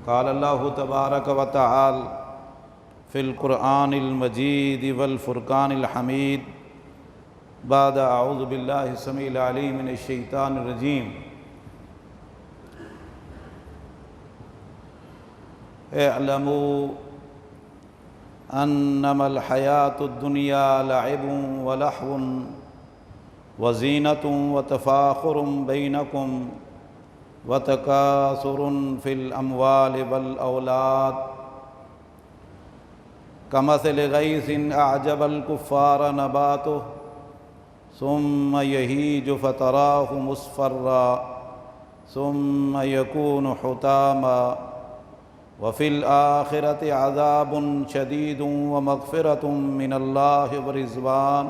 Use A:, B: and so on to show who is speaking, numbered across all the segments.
A: قال اللہ تبارک و تعالی فی القرآن المجید والفرقان الحمید بعد اعوذ باللہ السمیع العلیم من الشیطان الرجیم اعلموا انما الحیاۃ الدنیا لعب ولہو وزینۃ وتفاخر بینکم وتکاثر فی الاموال والاولاد کمثل غیث اعجب الکفار نباتہ ثم یہیج فتراہ مصفرا ثم یکون حطاما وفی الآخرۃ عذاب شدید ومغفرۃ من اللہ ورضوان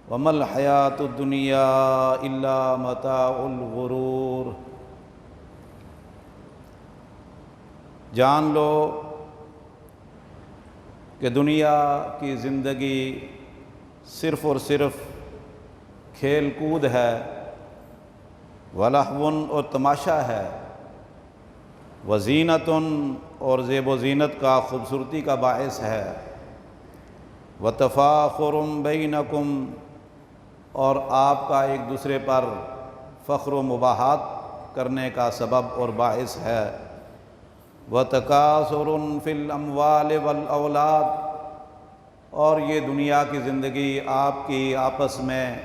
A: وما الحیاۃ الدنیا الا متاع الغرور۔ جان لو کہ دنیا کی زندگی صرف اور صرف کھیل کود ہے، ولہو اور تماشا ہے، وزینۃ اور زیب و زینت کا خوبصورتی کا باعث ہے، وتفاخر بینکم اور آپ کا ایک دوسرے پر فخر و مباحات کرنے کا سبب اور باعث ہے، وتکاثر فی الاموال والاولاد اور یہ دنیا کی زندگی آپ کی آپس میں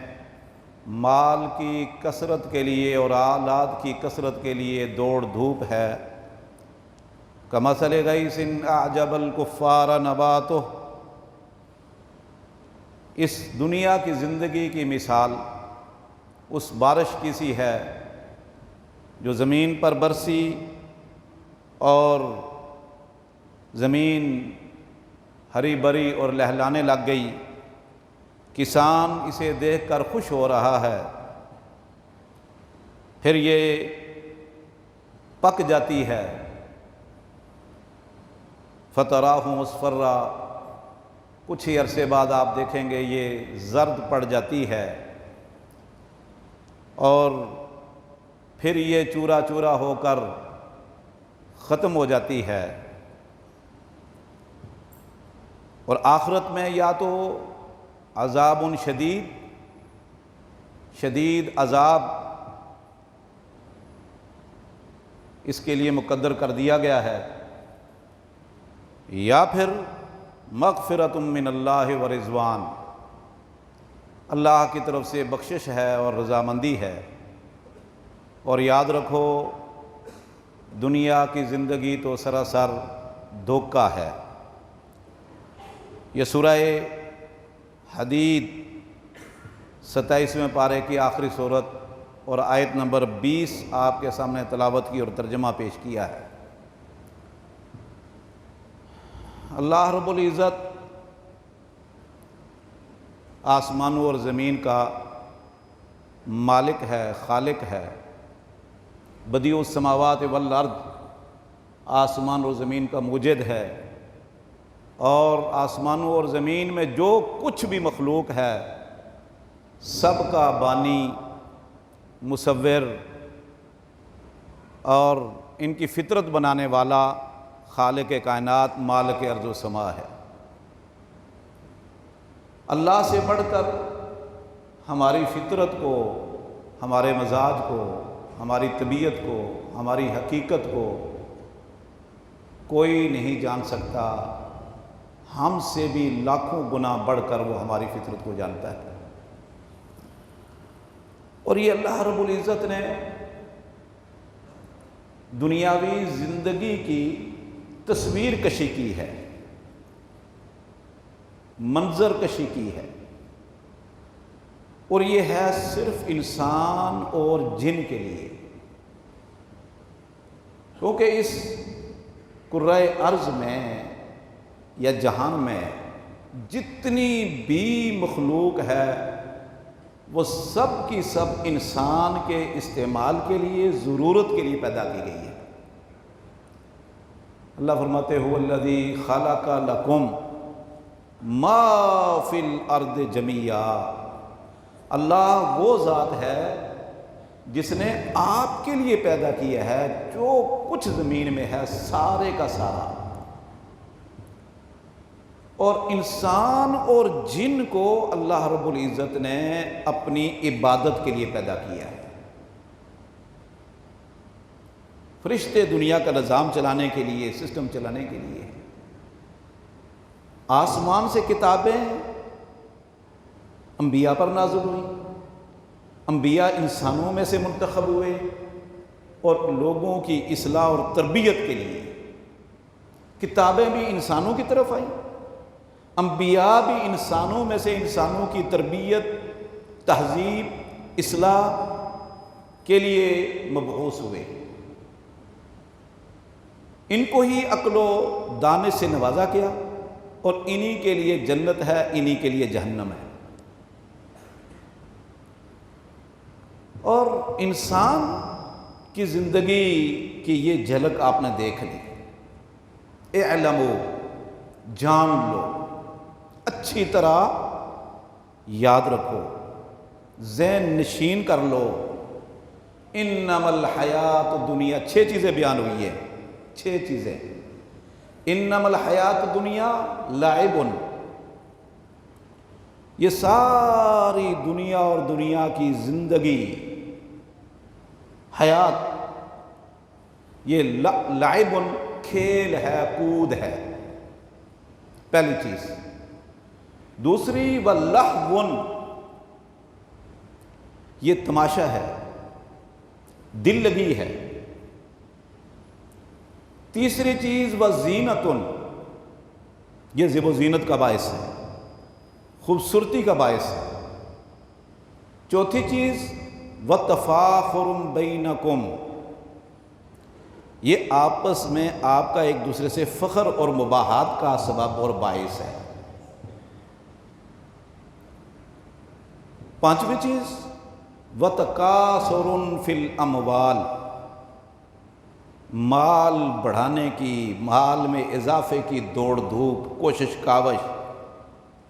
A: مال کی کثرت کے لیے اور اولاد کی کثرت کے لیے دوڑ دھوپ ہے۔ کمثل غیث اعجب الکفار نباتہ، اس دنیا کی زندگی کی مثال اس بارش کی سی ہے جو زمین پر برسی اور زمین ہری بھری اور لہلانے لگ گئی، کسان اسے دیکھ کر خوش ہو رہا ہے، پھر یہ پک جاتی ہے، فتراہ مصفرا، کچھ ہی عرصے بعد آپ دیکھیں گے یہ زرد پڑ جاتی ہے اور پھر یہ چورا چورا ہو کر ختم ہو جاتی ہے، اور آخرت میں یا تو عذاب شدید عذاب اس کے لیے مقدر کر دیا گیا ہے، یا پھر مغفرۃ من اللہ ورضوان، اللہ کی طرف سے بخشش ہے اور رضامندی ہے۔ اور یاد رکھو دنیا کی زندگی تو سراسر دھوکہ ہے۔ یہ سورہ حدید 27ویں پارے کی آخری صورت اور آیت نمبر 20 آپ کے سامنے تلاوت کی اور ترجمہ پیش کیا ہے۔ اللہ رب العزت آسمانوں اور زمین کا مالک ہے، خالق ہے، بدیع السماوات والارض، آسمان اور زمین کا موجد ہے، اور آسمانوں اور زمین میں جو کچھ بھی مخلوق ہے سب کا بانی، مصور اور ان کی فطرت بنانے والا خالق کائنات، مالک ارض و سما ہے۔ اللہ سے بڑھ کر ہماری فطرت کو، ہمارے مزاج کو، ہماری طبیعت کو، ہماری حقیقت کو کوئی نہیں جان سکتا، ہم سے بھی لاکھوں گنا بڑھ کر وہ ہماری فطرت کو جانتا ہے۔ اور یہ اللہ رب العزت نے دنیاوی زندگی کی تصویر کشی کی ہے، منظر کشی کی ہے، اور یہ ہے صرف انسان اور جن کے لیے، کیونکہ اس کرۂ ارض میں یا جہان میں جتنی بھی مخلوق ہے وہ سب کی سب انسان کے استعمال کے لیے، ضرورت کے لیے پیدا کی گئی ہے۔ اللہ فرماتے هو الذی خلق لکم ما فی الارض جمیعا، اللہ وہ ذات ہے جس نے آپ کے لیے پیدا کیا ہے جو کچھ زمین میں ہے سارے کا سارا، اور انسان اور جن کو اللہ رب العزت نے اپنی عبادت کے لیے پیدا کیا ہے۔ فرشتے دنیا کا نظام چلانے کے لیے، سسٹم چلانے کے لیے، آسمان سے کتابیں انبیاء پر نازل ہوئی، انبیاء انسانوں میں سے منتخب ہوئے اور لوگوں کی اصلاح اور تربیت کے لیے کتابیں بھی انسانوں کی طرف آئیں، انبیاء بھی انسانوں میں سے انسانوں کی تربیت، تہذیب، اصلاح کے لیے مبعوث ہوئے۔ ان کو ہی عقل و دانش سے نوازا کیا، اور انہی کے لیے جنت ہے، انہی کے لیے جہنم ہے۔ اور انسان کی زندگی کی یہ جھلک آپ نے دیکھ لی۔ اعلموا، جان لو، اچھی طرح یاد رکھو، ذہن نشین کر لو، انما الحیات دنیا، 6 چیزیں بیان ہوئی ہیں، 6 چیزیں۔ انما الحیات دنیا لعب، یہ ساری دنیا اور دنیا کی زندگی، حیات، یہ لعب، کھیل ہے، کود ہے، پہلی چیز۔ دوسری ولہو، یہ تماشا ہے، دل لگی ہے۔ تیسری چیز وزینت، یہ زیب و زینت کا باعث ہے، خوبصورتی کا باعث ہے۔ چوتھی چیز وتفاخر بینکم، یہ آپس میں آپ کا ایک دوسرے سے فخر اور مباحات کا سبب اور باعث ہے۔ پانچویں چیز وتکاثر فی الاموال، مال بڑھانے کی، مال میں اضافے کی دوڑ دھوپ، کوشش کاوش،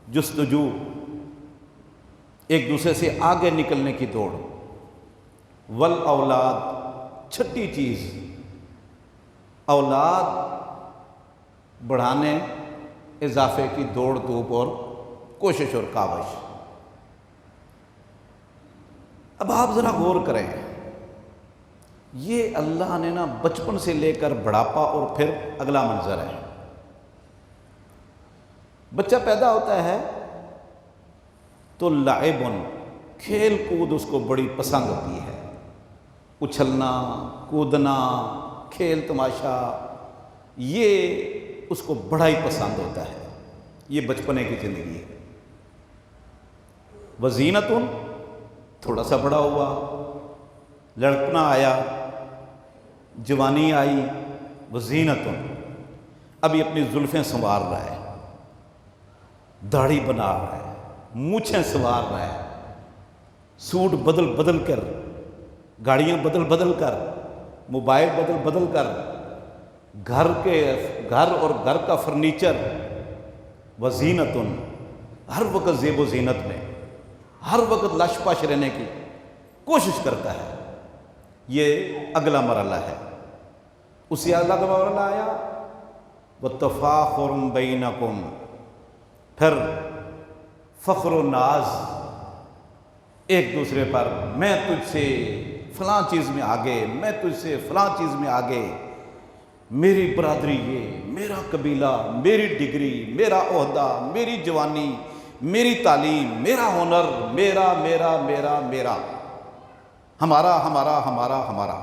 A: جستجو، ایک دوسرے سے آگے نکلنے کی دوڑ۔ والاولاد، چھٹی چیز اولاد بڑھانے، اضافے کی دوڑ دھوپ اور کوشش اور کاوش۔ اب آپ ذرا غور کریں، یہ اللہ نے بچپن سے لے کر بڑھاپا اور پھر اگلا منظر ہے۔ بچہ پیدا ہوتا ہے تو لعب، کھیل کود اس کو بڑی پسند ہوتی ہے، اچھلنا، کودنا، کھیل تماشا، یہ اس کو بڑا ہی پسند ہوتا ہے، یہ بچپنے کی زندگی ہے۔ وزینت، تھوڑا سا بڑا ہوا، لڑکنا آیا، جوانی آئی، وزینت، اب یہ اپنی زلفیں سنوار رہا ہے، داڑھی بنا رہا ہے، مونچھیں سنوار رہا ہے، سوٹ بدل بدل کر، گاڑیاں بدل بدل کر، موبائل بدل بدل کر، گھر اور گھر کا فرنیچر، وزینت، ہر وقت زیب و زینت میں، ہر وقت لش پش رہنے کی کوشش کرتا ہے۔ یہ اگلا مرحلہ ہے۔ اسی اگلا کا مرحلہ آیا وتفاخر بینکم، پھر فخر و ناز ایک دوسرے پر، میں تجھ سے فلاں چیز میں آگے، میں تجھ سے فلاں چیز میں آگے، میری برادری یہ، میرا قبیلہ، میری ڈگری، میرا عہدہ، میری جوانی، میری تعلیم، میرا ہنر، میرا میرا میرا میرا، ہمارا ہمارا ہمارا ہمارا۔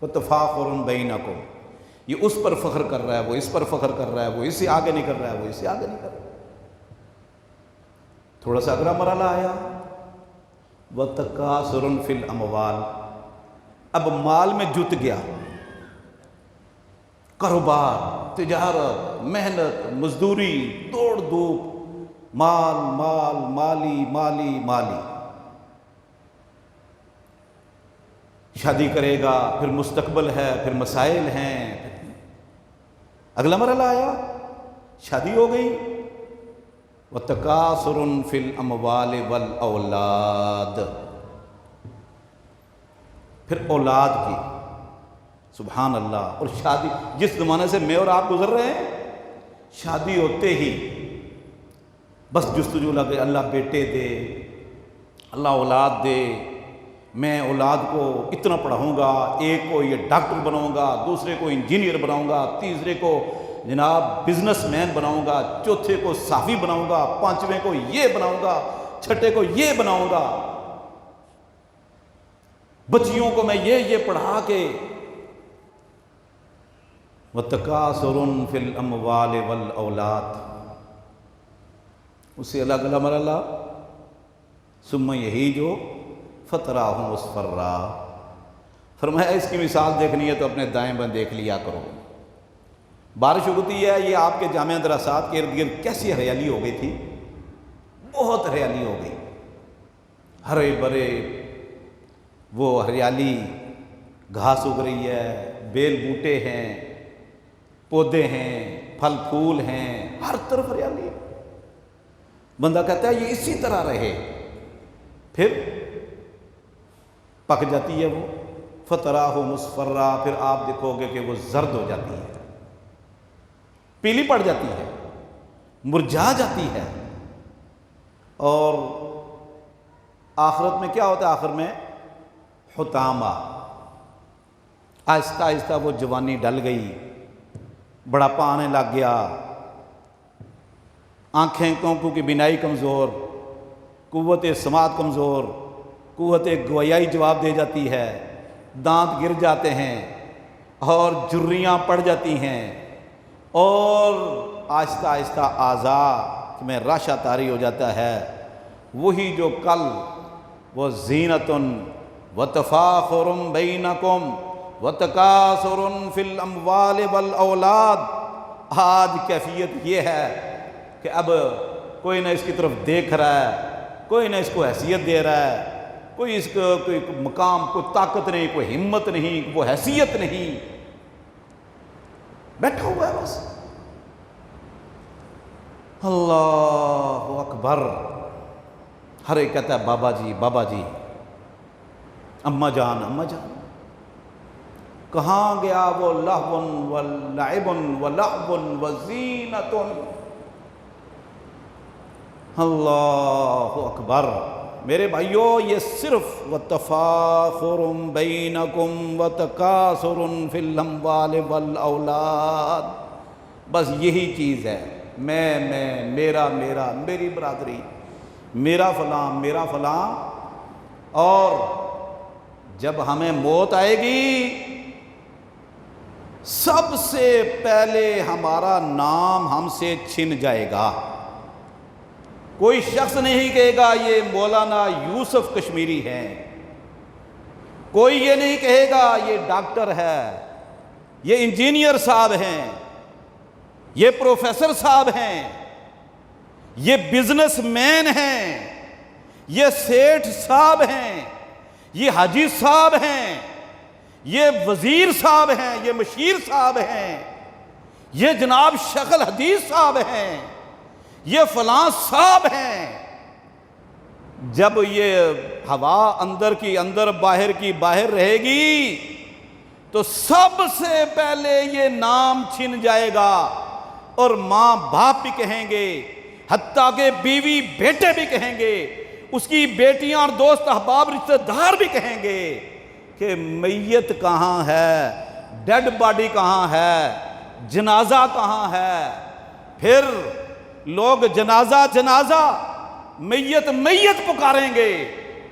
A: وتفاخر بینکم، یہ اس پر فخر کر رہا ہے، وہ اس پر فخر کر رہا ہے، وہ اس سے آگے نہیں کر رہا ہے، وہ اس سے آگے نہیں کر رہا ہے۔ تھوڑا سا اگلا مرحلہ آیا وتکاثر فی الاموال، اب مال میں جت گیا، کاروبار، تجارت، محنت، مزدوری، دوڑ دھوپ، مال مال، مالی مالی مالی، شادی کرے گا، پھر مستقبل ہے، پھر مسائل ہیں۔ اگلا مرحلہ آیا، شادی ہو گئی، وتکاثر فی الاموال والاولاد، پھر اولاد کی، سبحان اللہ. اور شادی جس زمانے سے میں اور آپ گزر رہے ہیں، شادی ہوتے ہی بس جستجو لگے، اللہ بیٹے دے، اللہ اولاد دے، میں اولاد کو اتنا پڑھاؤں گا، ایک کو یہ ڈاکٹر بناؤں گا، دوسرے کو انجینئر بناؤں گا، تیسرے کو جناب بزنس مین بناؤں گا، چوتھے کو صحافی بناؤں گا، پانچویں کو یہ بناؤں گا، چھٹے کو یہ بناؤں گا، بچیوں کو میں یہ پڑھا کے. وَتَكَاثُرٌ فِي الْأَمْوَالِ وَالْأَوْلَادِ، اس سے الگ الگ مرحلہ. ثم یہی جو فَتَرَاهُ مُصْفَرًّا، فرمایا اس کی مثال دیکھنی ہے تو اپنے دائیں بائیں دیکھ لیا کرو. بارش اگتی ہے، یہ آپ کے جامعہ دراصات کے ارد گرد کیسی ہریالی ہو گئی تھی، بہت ہریالی ہو گئی، ہرے بھرے وہ ہریالی، گھاس اگ رہی ہے، بیل بوٹے ہیں، پودے ہیں، پھل پھول ہیں، ہر طرف ہریالی. بندہ کہتا ہے یہ اسی طرح رہے، پھر پک جاتی ہے وہ. فَتَرَاهُ مُصْفَرًّا، پھر آپ دیکھو گے کہ وہ زرد ہو جاتی ہے، پیلی پڑ جاتی ہے، مرجھا جاتی ہے. اور آخرت میں کیا ہوتا ہے؟ آخر میں حطامہ، آہستہ آہستہ وہ جوانی ڈل گئی، بڑھاپا آنے لگ گیا، آنکھیں کونکوں کی بینائی کمزور، قوت سماعت کمزور، قوت گویائی جواب دے جاتی ہے، دانت گر جاتے ہیں اور جھریاں پڑ جاتی ہیں، اور آہستہ آہستہ اعضاء میں رشا طاری ہو جاتا ہے. وہی جو کل وہ زینتن وتفاخر بینکم وتکاثر فی الاموال والاولاد، آج کیفیت یہ ہے کہ اب کوئی نہ اس کی طرف دیکھ رہا ہے، کوئی نہ اس کو حیثیت دے رہا ہے، کوئی اس کو کوئی مقام، کوئی طاقت نہیں، کوئی ہمت نہیں، وہ حیثیت نہیں، بیٹھا ہوا ہے بس. اللہ اکبر. ہر ایک کہتا ہے بابا جی بابا جی، اماں جان اماں جان. کہاں گیا وہ لہو ولعب ولعب وزینۃ؟ اللہ اکبر. میرے بھائیو، یہ صرف وتفاخر بینکم وتکاثر فی الاموال والاولاد، بس یہی چیز ہے. میں میرا میری برادری، میرا فلاں. اور جب ہمیں موت آئے گی، سب سے پہلے ہمارا نام ہم سے چھن جائے گا. کوئی شخص نہیں کہے گا یہ مولانا یوسف کشمیری ہیں، کوئی یہ نہیں کہے گا یہ ڈاکٹر ہے، یہ انجینئر صاحب ہیں، یہ پروفیسر صاحب ہیں، یہ بزنس مین ہیں، یہ سیٹھ صاحب ہیں، یہ حاجی صاحب ہیں، یہ وزیر صاحب ہیں، یہ مشیر صاحب ہیں، یہ جناب شیخ الحدیث صاحب ہیں، یہ فلاں صاحب ہیں. جب یہ ہوا اندر کی اندر، باہر کی باہر رہے گی، تو سب سے پہلے یہ نام چھن جائے گا. اور ماں باپ بھی کہیں گے، حتیٰ کہ بیوی بیٹے بھی کہیں گے، اس کی بیٹیاں اور دوست احباب رشتہ دار بھی کہیں گے کہ میت کہاں ہے، ڈیڈ باڈی کہاں ہے، جنازہ کہاں ہے. پھر لوگ جنازہ میت پکاریں گے.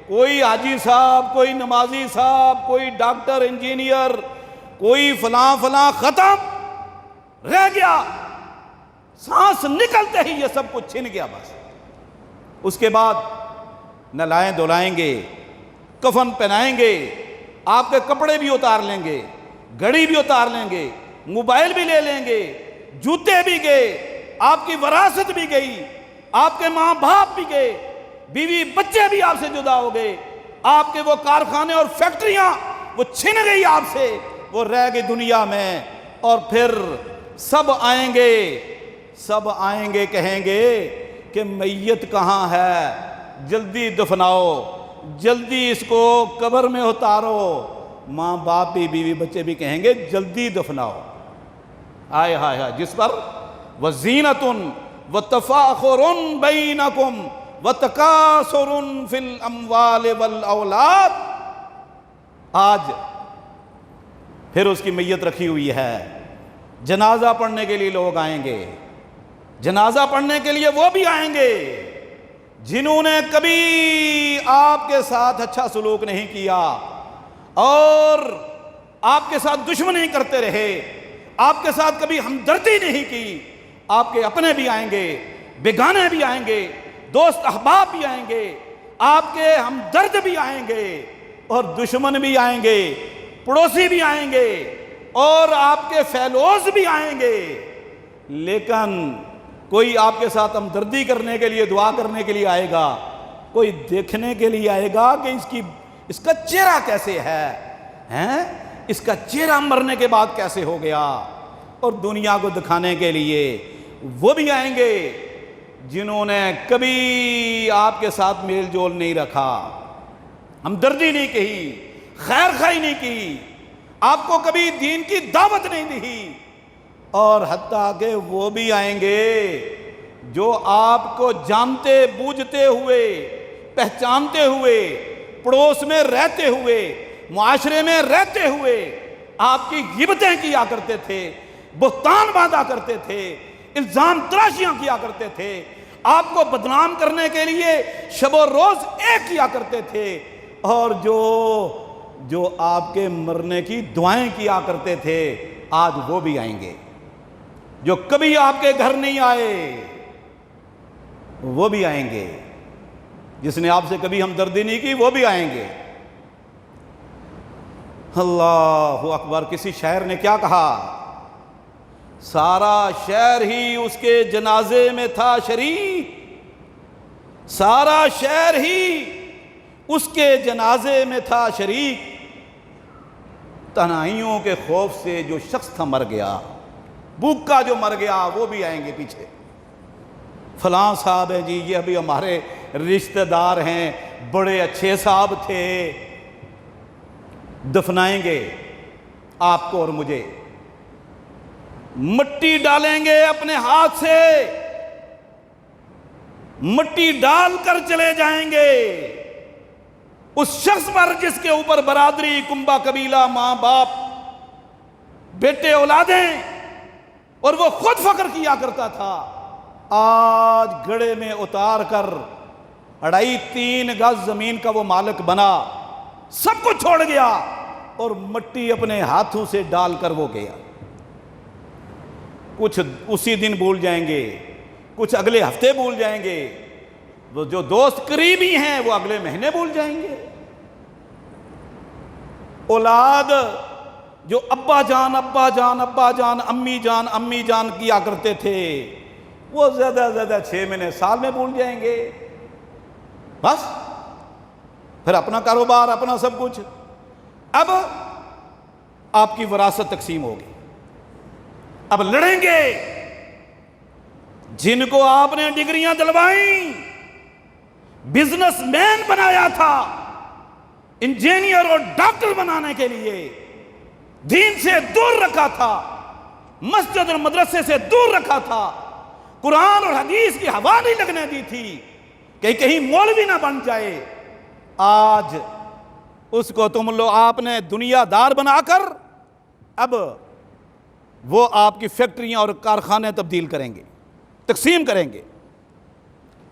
A: کوئی حاجی صاحب، کوئی نمازی صاحب، کوئی ڈاکٹر انجینئر، کوئی فلاں ختم رہ گیا. سانس نکلتے ہی یہ سب کچھ چھن گیا بس. اس کے بعد نہلائیں دھلائیں گے، کفن پہنائیں گے، آپ کے کپڑے بھی اتار لیں گے، گھڑی بھی اتار لیں گے، موبائل بھی لے لیں گے، جوتے بھی گئے، آپ کی وراثت بھی گئی، آپ کے ماں باپ بھی گئے، بیوی بچے بھی آپ سے جدا ہو گئے، آپ کے وہ کارخانے اور فیکٹریاں وہ چھن گئی آپ سے، وہ رہ گئی دنیا میں. اور پھر سب آئیں گے کہیں گے کہ میت کہاں ہے، جلدی دفناؤ، جلدی اس کو قبر میں اتارو. ماں باپ بھی، بیوی بچے بھی کہیں گے جلدی دفناؤ. آئے ہائے ہائے. جس پر وَزِینَةٌ وَتَفَاخُرٌ بَيْنَكُمْ وَتَكَاثُرٌ فِي الْأَمْوَالِ وَالْأَوْلَادِ. آج پھر اس کی میت رکھی ہوئی ہے، جنازہ پڑھنے کے لیے لوگ آئیں گے. جنازہ پڑھنے کے لیے وہ بھی آئیں گے جنہوں نے کبھی آپ کے ساتھ اچھا سلوک نہیں کیا اور آپ کے ساتھ دشمنی کرتے رہے، آپ کے ساتھ کبھی ہمدردی نہیں کی. آپ کے اپنے بھی آئیں گے، بیگانے بھی آئیں گے، دوست احباب بھی آئیں گے، آپ کے ہمدرد بھی آئیں گے اور دشمن بھی آئیں گے، پڑوسی بھی آئیں گے اور آپ کے فیلوز بھی آئیں گے. لیکن کوئی آپ کے ساتھ ہمدردی کرنے کے لیے، دعا کرنے کے لیے آئے گا، کوئی دیکھنے کے لیے آئے گا کہ اس کا چہرہ کیسے ہے، اس کا چہرہ مرنے کے بعد کیسے ہو گیا. اور دنیا کو دکھانے کے لیے وہ بھی آئیں گے جنہوں نے کبھی آپ کے ساتھ میل جول نہیں رکھا، ہمدردی نہیں کہی، خیر خواہی نہیں کی، آپ کو کبھی دین کی دعوت نہیں دی. اور حتیٰ کہ وہ بھی آئیں گے جو آپ کو جانتے بوجھتے ہوئے، پہچانتے ہوئے، پڑوس میں رہتے ہوئے، معاشرے میں رہتے ہوئے آپ کی غیبتیں کیا کرتے تھے، بہتان باندھا کرتے تھے، الزام تراشیاں کیا کرتے تھے، آپ کو بدنام کرنے کے لیے شب و روز ایک کیا کرتے تھے، اور جو آپ کے مرنے کی دعائیں کیا کرتے تھے، آج وہ بھی آئیں گے. جو کبھی آپ کے گھر نہیں آئے وہ بھی آئیں گے. جس نے آپ سے کبھی ہمدردی نہیں کی وہ بھی آئیں گے. اللہ اکبر. کسی شاعر نے کیا کہا؟ سارا شہر ہی اس کے جنازے میں تھا شریک، سارا شہر ہی اس کے جنازے میں تھا شریک، تنہائیوں کے خوف سے جو شخص تھا مر گیا، بھوکا جو مر گیا. وہ بھی آئیں گے پیچھے. فلاں صاحب ہیں جی، یہ ابھی ہمارے رشتہ دار ہیں، بڑے اچھے صاحب تھے. دفنائیں گے آپ کو اور مجھے، مٹی ڈالیں گے اپنے ہاتھ سے، مٹی ڈال کر چلے جائیں گے اس شخص پر جس کے اوپر برادری، کنبہ قبیلہ، ماں باپ، بیٹے، اولادیں، اور وہ خود فخر کیا کرتا تھا. آج گڑے میں اتار کر 2.5-3 گز زمین کا وہ مالک بنا، سب کچھ چھوڑ گیا اور مٹی اپنے ہاتھوں سے ڈال کر وہ گیا. کچھ اسی دن بھول جائیں گے، کچھ اگلے ہفتے بھول جائیں گے، وہ جو دوست قریبی ہیں وہ اگلے مہینے بھول جائیں گے. اولاد جو ابا جان ابا جان ابا جان، امی جان امی جان کیا کرتے تھے، وہ زیادہ 6 مہینے سال میں بھول جائیں گے. بس پھر اپنا کاروبار، اپنا سب کچھ. اب آپ کی وراثت تقسیم ہوگی. اب لڑیں گے جن کو آپ نے ڈگریاں دلوائیں، بزنس مین بنایا تھا، انجینئر اور ڈاکٹر بنانے کے لیے دین سے دور رکھا تھا، مسجد اور مدرسے سے دور رکھا تھا، قرآن اور حدیث کی ہوا نہیں لگنے دی تھی کہ کہیں مولوی نہ بن جائے. آج اس کو تم لوگ آپ نے دنیا دار بنا کر اب وہ آپ کی فیکٹریاں اور کارخانے تبدیل کریں گے، تقسیم کریں گے،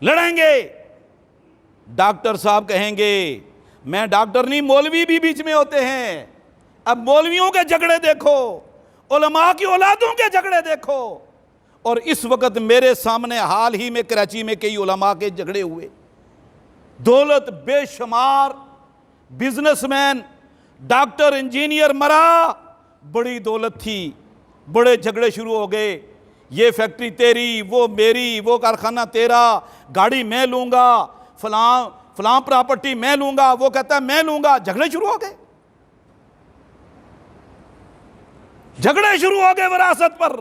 A: لڑیں گے. ڈاکٹر صاحب کہیں گے میں ڈاکٹر نہیں، مولوی بھی بیچ میں ہوتے ہیں. اب مولویوں کے جھگڑے دیکھو، علماء کی اولادوں کے جھگڑے دیکھو. اور اس وقت میرے سامنے حال ہی میں کراچی میں کئی علماء کے جھگڑے ہوئے. دولت بے شمار، بزنس مین، ڈاکٹر، انجینئر مرا، بڑی دولت تھی، بڑے جھگڑے شروع ہو گئے. یہ فیکٹری تیری، وہ میری، وہ کارخانہ تیرا، گاڑی میں لوں گا، فلاں پراپرٹی میں لوں گا، وہ کہتا ہے میں لوں گا. جھگڑے شروع ہو گئے، جھگڑے شروع ہو گئے وراثت پر،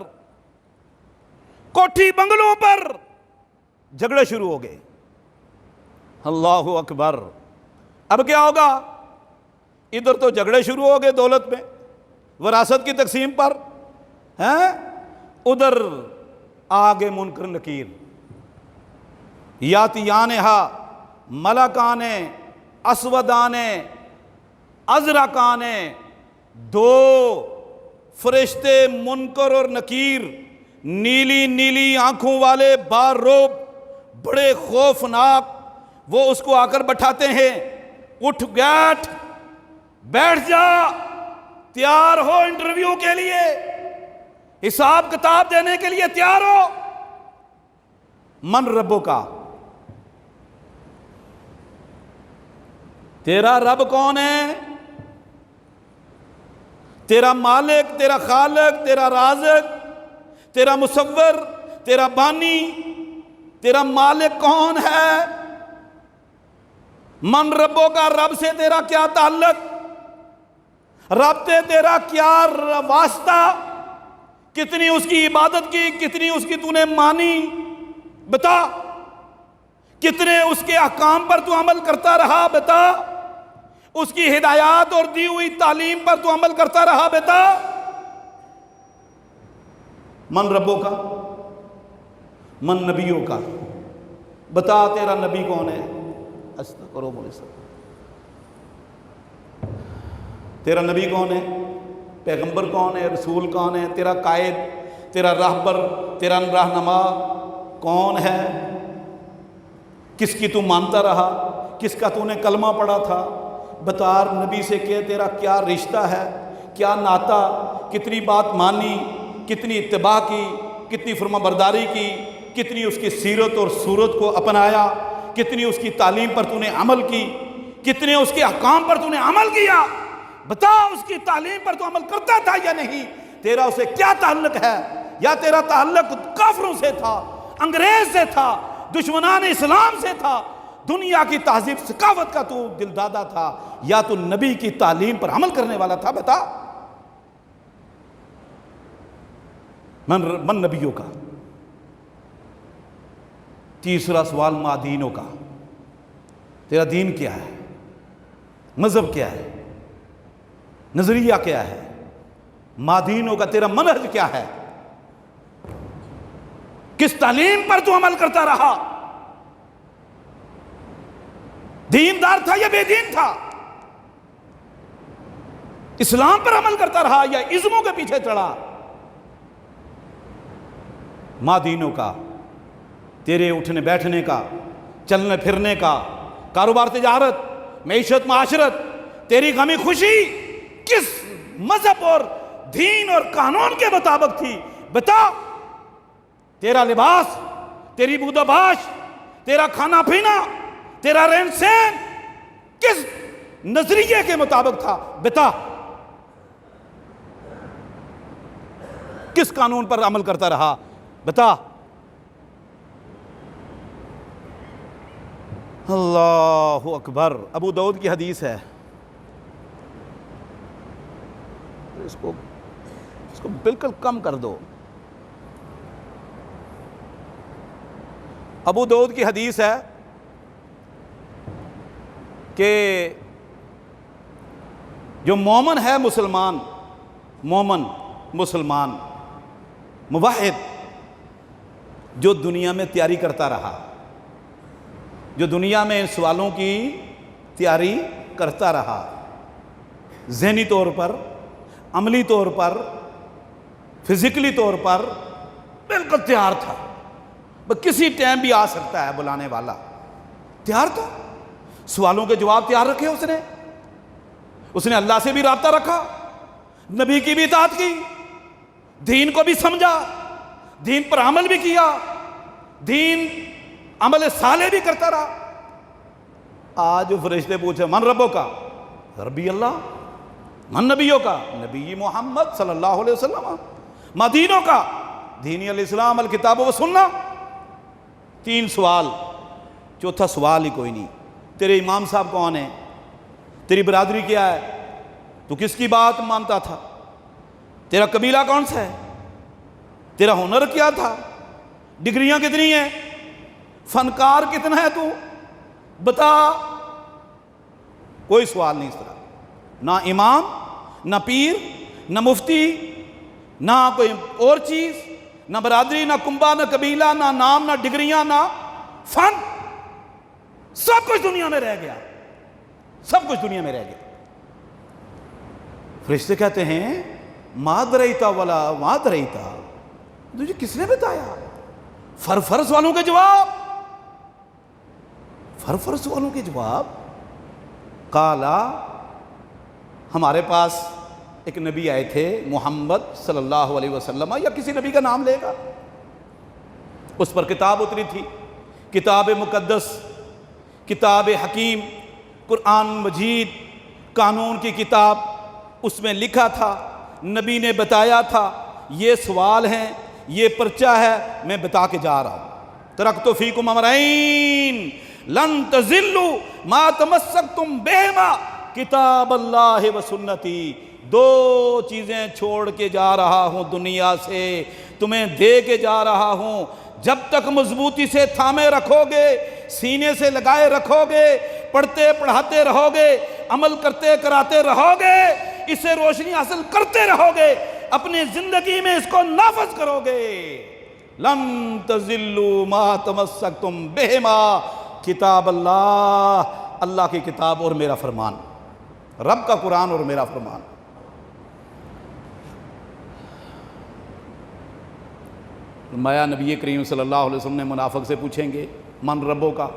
A: کوٹھی بنگلوں پر جھگڑے شروع ہو گئے. اللہ اکبر. اب کیا ہوگا؟ ادھر تو جھگڑے شروع ہو گئے دولت میں، وراثت کی تقسیم پر ہیں، ادھر آگے منکر نکیر، یاتیانہا ملکان اسودان ازرقان، دو فرشتے منکر اور نکیر، نیلی نیلی آنکھوں والے باروب، بڑے خوفناک، وہ اس کو آ کر بٹھاتے ہیں، اٹھ بیٹھ جا، تیار ہو انٹرویو کے لیے، حساب کتاب دینے کے لیے تیار ہو۔ من ربوں کا، تیرا رب کون ہے؟ تیرا مالک، تیرا خالق، تیرا رازق، تیرا مصور، تیرا بانی، تیرا مالک کون ہے؟ من ربوں کا، رب سے تیرا کیا تعلق، رب سے تیرا کیا واسطہ، کتنی اس کی عبادت کی، کتنی اس کی تو نے مانی، بتا، کتنے اس کے احکام پر تو عمل کرتا رہا، بتا، اس کی ہدایات اور دی ہوئی تعلیم پر تو عمل کرتا رہا، بتا۔ من ربوں کا، من نبیوں کا، بتا تیرا نبی کون ہے؟ کرو مولوی صاحب، تیرا نبی کون ہے؟ پیغمبر کون ہے؟ رسول کون ہے؟ تیرا قائد، تیرا راہبر، تیرا رہنما کون ہے؟ کس کی تو مانتا رہا؟ کس کا تو نے کلمہ پڑھا تھا؟ بتا نبی سے کہ تیرا کیا رشتہ ہے، کیا ناتا، کتنی بات مانی، کتنی اتباع کی، کتنی فرما برداری کی، کتنی اس کی سیرت اور صورت کو اپنایا، کتنی اس کی تعلیم پر تو نے عمل کی، کتنے اس کے احکام پر تو نے عمل کیا، بتا اس کی تعلیم پر تو عمل کرتا تھا یا نہیں؟ تیرا اسے کیا تعلق ہے؟ یا تیرا تعلق کافروں سے تھا، انگریز سے تھا، دشمنان اسلام سے تھا، دنیا کی تہذیب ثقافت کا تو دل دادا تھا، یا تو نبی کی تعلیم پر عمل کرنے والا تھا؟ بتا۔ من نبیوں کا۔ تیسرا سوال مادینوں کا، تیرا دین کیا ہے؟ مذہب کیا ہے؟ نظریہ کیا ہے؟ مادینوں کا تیرا منہج کیا ہے؟ کس تعلیم پر تو عمل کرتا رہا؟ دیندار تھا یا بے دین تھا؟ اسلام پر عمل کرتا رہا یا ازموں کے پیچھے چڑھا؟ مادینوں کا، تیرے اٹھنے بیٹھنے کا، چلنے پھرنے کا، کاروبار تجارت، معیشت معاشرت، تیری غمی خوشی کس مذہب اور دین اور قانون کے مطابق تھی؟ بتا۔ تیرا لباس، تیری بود و باش، تیرا کھانا پینا، تیرا رہن سہن کس نظریے کے مطابق تھا؟ بتا۔ کس قانون پر عمل کرتا رہا؟ بتا۔ اللہ اکبر۔ ابو داؤد کی حدیث ہے، اس کو بالکل کم کر دو۔ ابو داؤد کی حدیث ہے کہ جو مومن ہے، مومن مسلمان موحد، جو دنیا میں تیاری کرتا رہا، جو دنیا میں ان سوالوں کی تیاری کرتا رہا، ذہنی طور پر، عملی طور پر، فزیکلی طور پر بالکل تیار تھا، کسی ٹائم بھی آ سکتا ہے بلانے والا، تیار تھا، سوالوں کے جواب تیار رکھے اس نے اللہ سے بھی رابطہ رکھا، نبی کی بھی اطاعت کی، دین کو بھی سمجھا، دین پر عمل بھی کیا، دین عمل صالح بھی کرتا رہا۔ آج فرشتے پوچھے من ربوں کا؟ ربی اللہ۔ من نبیوں کا؟ نبی محمد صلی اللہ علیہ وسلم۔ مدینوں کا؟ دینی الاسلام الکتاب و سنہ۔ 3 سوال، چوتھا سوال ہی کوئی نہیں۔ تیرے امام صاحب کون ہیں؟ تیری برادری کیا ہے؟ تو کس کی بات مانتا تھا؟ تیرا قبیلہ کون سا ہے؟ تیرا ہنر کیا تھا؟ ڈگریاں کتنی ہیں؟ فنکار کتنا ہے تو؟ بتا۔ کوئی سوال نہیں اس طرح۔ نہ امام، نہ پیر، نہ مفتی، نہ کوئی اور چیز، نہ برادری، نہ کنبہ، نہ قبیلہ، نہ نام، نہ ڈگریاں، نہ فن، سب کچھ دنیا میں رہ گیا، سب کچھ دنیا میں رہ گیا۔ فرشتے کہتے ہیں ما دریتا ولا ما دریتا، تجھے کس نے بتایا؟ فر سوالوں کے جواب، فر سوالوں کے جواب۔ قالا، ہمارے پاس ایک نبی آئے تھے محمد صلی اللہ علیہ وسلم، یا کسی نبی کا نام لے گا، اس پر کتاب اتری تھی، کتاب مقدس، کتاب حکیم، قرآن مجید، قانون کی کتاب، اس میں لکھا تھا، نبی نے بتایا تھا یہ سوال ہیں، یہ پرچہ ہے، میں بتا کے جا رہا ہوں۔ ترکت فیکم امرین لن تضلوا ما تمسکتم بہما کتاب اللہ و سنتی، دو چیزیں چھوڑ کے جا رہا ہوں دنیا سے، تمہیں دے کے جا رہا ہوں، جب تک مضبوطی سے تھامے رکھو گے، سینے سے لگائے رکھو گے، پڑھتے پڑھاتے رہو گے، عمل کرتے کراتے رہو گے، اسے روشنی حاصل کرتے رہو گے، اپنی زندگی میں اس کو نافذ کرو گے، لن تضلوا ما تمسکتم بہما کتاب اللہ، اللہ کی کتاب اور میرا فرمان، رب کا قرآن اور میرا فرمان۔ فرمایا نبی کریم صلی اللہ علیہ وسلم نے منافق سے پوچھیں گے من ربو کا،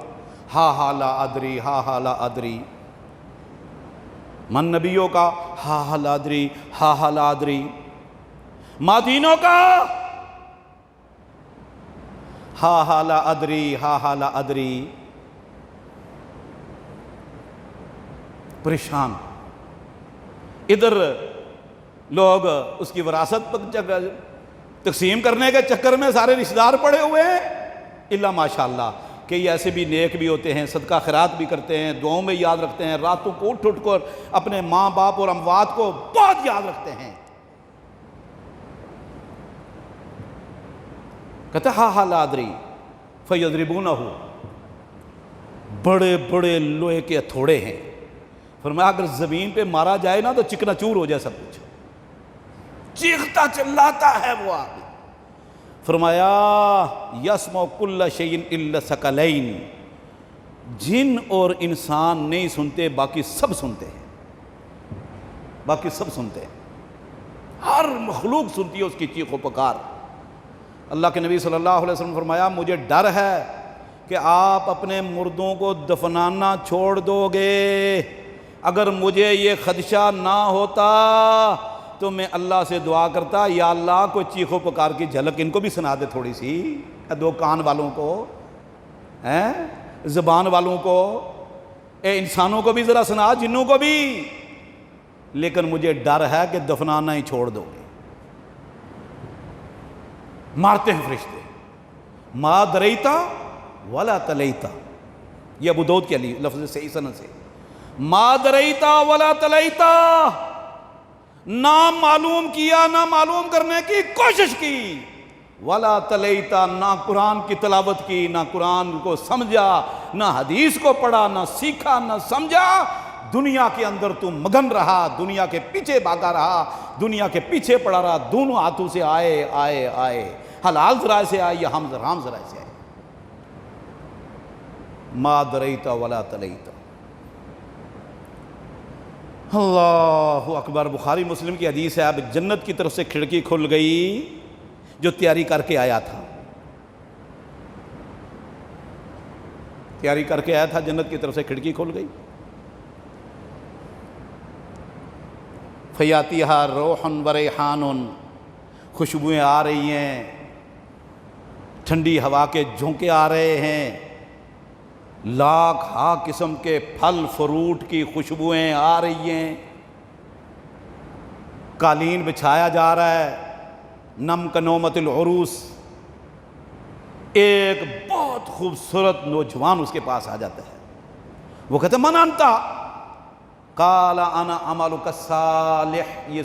A: ہا لا ادری، ہا لا ادری۔ من نبیوں کا، ہا لا ادری، ہا لا ادری۔ ما دینوں کا، ہا لا ادری، ہا لا ادری۔ پریشان، ادھر لوگ اس کی وراثت تقسیم کرنے کے چکر میں سارے رشتہ دار پڑے ہوئے ہیں، الا ماشاءاللہ کئی ایسے بھی نیک بھی ہوتے ہیں، صدقہ خیرات بھی کرتے ہیں، دعاؤں میں یاد رکھتے ہیں، راتوں کو اٹھ کر اپنے ماں باپ اور اموات کو بہت یاد رکھتے ہیں۔ کہتا ہا لا ادری فیضربونہ، بڑے بڑے لوہے کے ہتھوڑے ہیں، فرمایا اگر زمین پہ مارا جائے نا تو چکنا چور ہو جائے سب کچھ، چیختا چلاتا ہے وہ آدمی۔ فرمایا یسمع کل شیء الا ثقلین، جن اور انسان نہیں سنتے، باقی سب سنتے ہیں، باقی سب سنتے ہیں، ہر مخلوق سنتی ہے اس کی چیخ و پکار۔ اللہ کے نبی صلی اللہ علیہ وسلم فرمایا مجھے ڈر ہے کہ آپ اپنے مردوں کو دفنانا چھوڑ دو گے، اگر مجھے یہ خدشہ نہ ہوتا تو میں اللہ سے دعا کرتا یا اللہ کوئی چیخ و پکار کی جھلک ان کو بھی سنا دے تھوڑی سی، دو کان والوں کو، زبان والوں کو، انسانوں کو بھی ذرا سنا، جنوں کو بھی، لیکن مجھے ڈر ہے کہ دفنانا ہی چھوڑ دو گے۔ مارتے ہیں فرشتے، ما دریتا ولا تلیتا، یہ ابو داؤد کے لفظ صحیح سند سے، ما دریتا ولا تلیتا، نہ معلوم کیا، نہ معلوم کرنے کی کوشش کی، ولا تلیتا، نہ قرآن کی تلاوت کی، نہ قرآن کو سمجھا، نہ حدیث کو پڑھا، نہ سیکھا، نہ سمجھا، دنیا کے اندر تو مگن رہا، دنیا کے پیچھے بھاگا رہا، دنیا کے پیچھے پڑا رہا، دونوں ہاتھوں سے آئے آئے آئے، حلال ذرائع سے آئے یا حرام ذرائع سے آئے۔ ما دریتا ولا تلیتا، اللہ اکبر۔ بخاری مسلم کی حدیث ہے، اب جنت کی طرف سے کھڑکی کھل گئی، جو تیاری کر کے آیا تھا، تیاری کر کے آیا تھا، جنت کی طرف سے کھڑکی کھل گئی۔ فیاتیہا روح و ریحان، خوشبوئیں آ رہی ہیں، ٹھنڈی ہوا کے جھونکے آ رہے ہیں، لاکھ ہا قسم کے پھل فروٹ کی خوشبوئیں آ رہی ہیں، قالین بچھایا جا رہا ہے، نم کنومت العروس، ایک بہت خوبصورت نوجوان اس کے پاس آ جاتا ہے، وہ کہتا ہے من انتا؟ قال انا عملک الصالح، یہ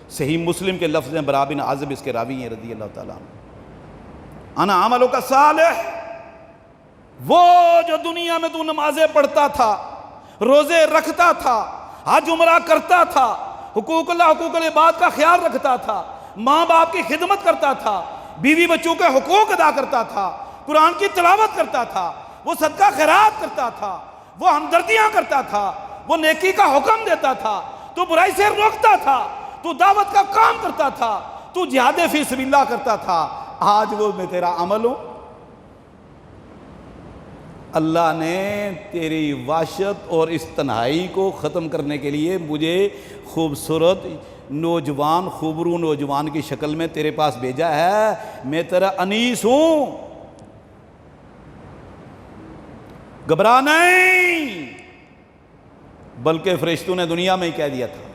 A: صحیح مسلم کے لفظ ہیں، برا بن عازب اس کے راوی ہیں رضی اللہ تعالیٰ عنہ۔ انا عملک الصالح، وہ جو دنیا میں تو نمازیں پڑھتا تھا، روزے رکھتا تھا، حج عمرہ کرتا تھا، حقوق اللہ حقوق العباد کا خیال رکھتا تھا، ماں باپ کی خدمت کرتا تھا، بیوی بچوں کے حقوق ادا کرتا تھا، قرآن کی تلاوت کرتا تھا، وہ صدقہ خیرات کرتا تھا، وہ ہمدردیاں کرتا تھا، وہ نیکی کا حکم دیتا تھا، تو برائی سے روکتا تھا، تو دعوت کا کام کرتا تھا، تو جہاد فی سبیل اللہ کرتا تھا، آج وہ میں تیرا عمل ہوں۔ اللہ نے تیری وحشت اور اس تنہائی کو ختم کرنے کے لیے مجھے خوبصورت نوجوان، خوبرو نوجوان کی شکل میں تیرے پاس بھیجا ہے، میں تیرا انیس ہوں، گھبرا نہیں۔ بلکہ فرشتوں نے دنیا میں ہی کہہ دیا تھا،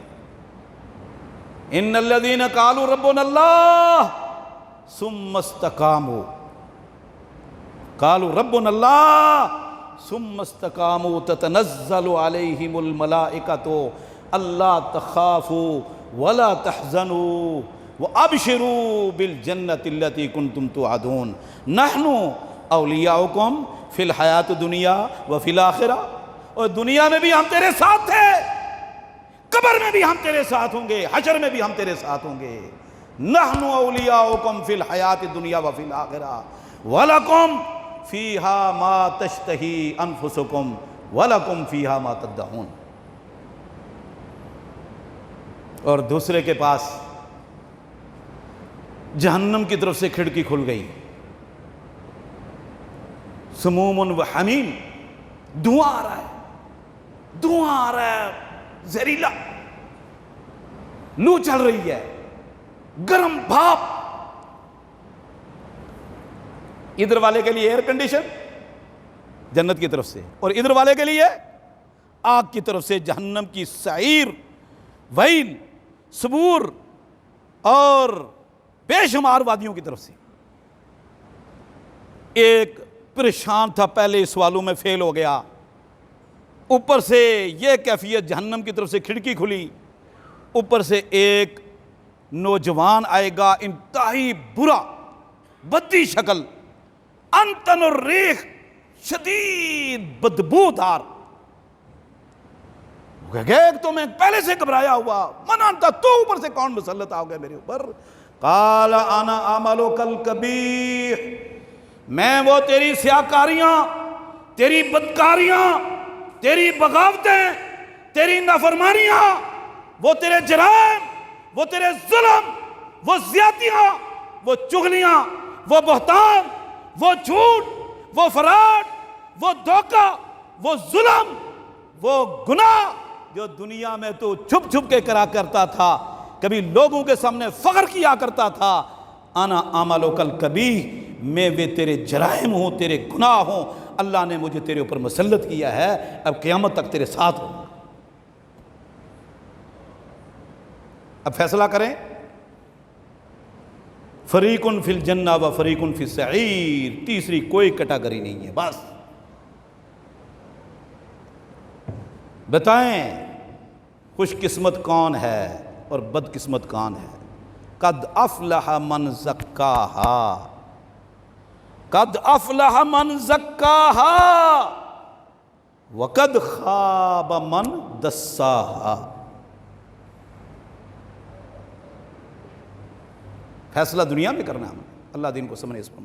A: ان الذین قالوا ربنا اللہ ثم استقاموا، قالوا ربنا اللہ ثم استقاموا تتنزل علیہم الملائکۃ الا تخافوا ولا تحزنوا وابشروا بالجنۃ التي کنتم توعدون نحن اولیاؤکم فی الحیات الدنیا وفی الآخرہ۔ اور دنیا میں بھی ہم تیرے ساتھ تھے، قبر میں بھی ہم تیرے ساتھ ہوں گے، حشر میں بھی ہم تیرے ساتھ ہوں گے۔ نحن اولیاؤکم فی الحیات الدنیا وفی الآخرہ ولکم فیہا ما تشتہی انفسکم ولکم فیہا ما تدعون۔ اور دوسرے کے پاس جہنم کی طرف سے کھڑکی کھل گئی، سموم و حمیم، دھواں آ رہا ہے، دھواں آ رہا ہے، زہریلا، لو چل رہی ہے، گرم بھاپ۔ ادھر والے کے لیے ایئر کنڈیشن جنت کی طرف سے، اور ادھر والے کے لیے آگ کی طرف سے جہنم کی سعیر، ویل، سبور اور بے شمار وادیوں کی طرف سے۔ ایک پریشان تھا، پہلے سوالوں میں فیل ہو گیا، اوپر سے یہ کیفیت، جہنم کی طرف سے کھڑکی کھلی، اوپر سے ایک نوجوان آئے گا، انتہائی برا، بدی شکل، انتن الریح، شدید بدبودار۔ ایک تو میں پہلے سے گھبرایا ہوا، من انت، تو اوپر سے کون مسلط آ گیا میرے اوپر؟ قال انا عملک القبیح، میں وہ تیری سیاکاریاں، تیری بدکاریاں، تیری بغاوتیں، تیری نافرمانیاں، وہ تیرے جرائم، وہ تیرے ظلم، وہ زیادتیاں، وہ چغلیاں، وہ بہتان، وہ جھوٹ، وہ فراڈ، وہ دھوکہ، وہ ظلم، وہ گناہ جو دنیا میں تو چھپ چھپ کے کرا کرتا تھا، کبھی لوگوں کے سامنے فخر کیا کرتا تھا، انا عملک القبیح، میں وہ تیرے جرائم ہوں، تیرے گناہ ہوں، اللہ نے مجھے تیرے اوپر مسلط کیا ہے، اب قیامت تک تیرے ساتھ ہوں۔ اب فیصلہ کریں، فریق فی الجنہ و فریق فی السعیر، تیسری کوئی کیٹیگری نہیں ہے، بس بتائیں خوش قسمت کون ہے اور بد قسمت کون ہے؟ قد افلح من زکاہا، قد افلح من زکاہا وقد خاب من دساہا۔ فیصلہ دنیا میں کرنا ہے، اللہ دین کو سمجھے اس پر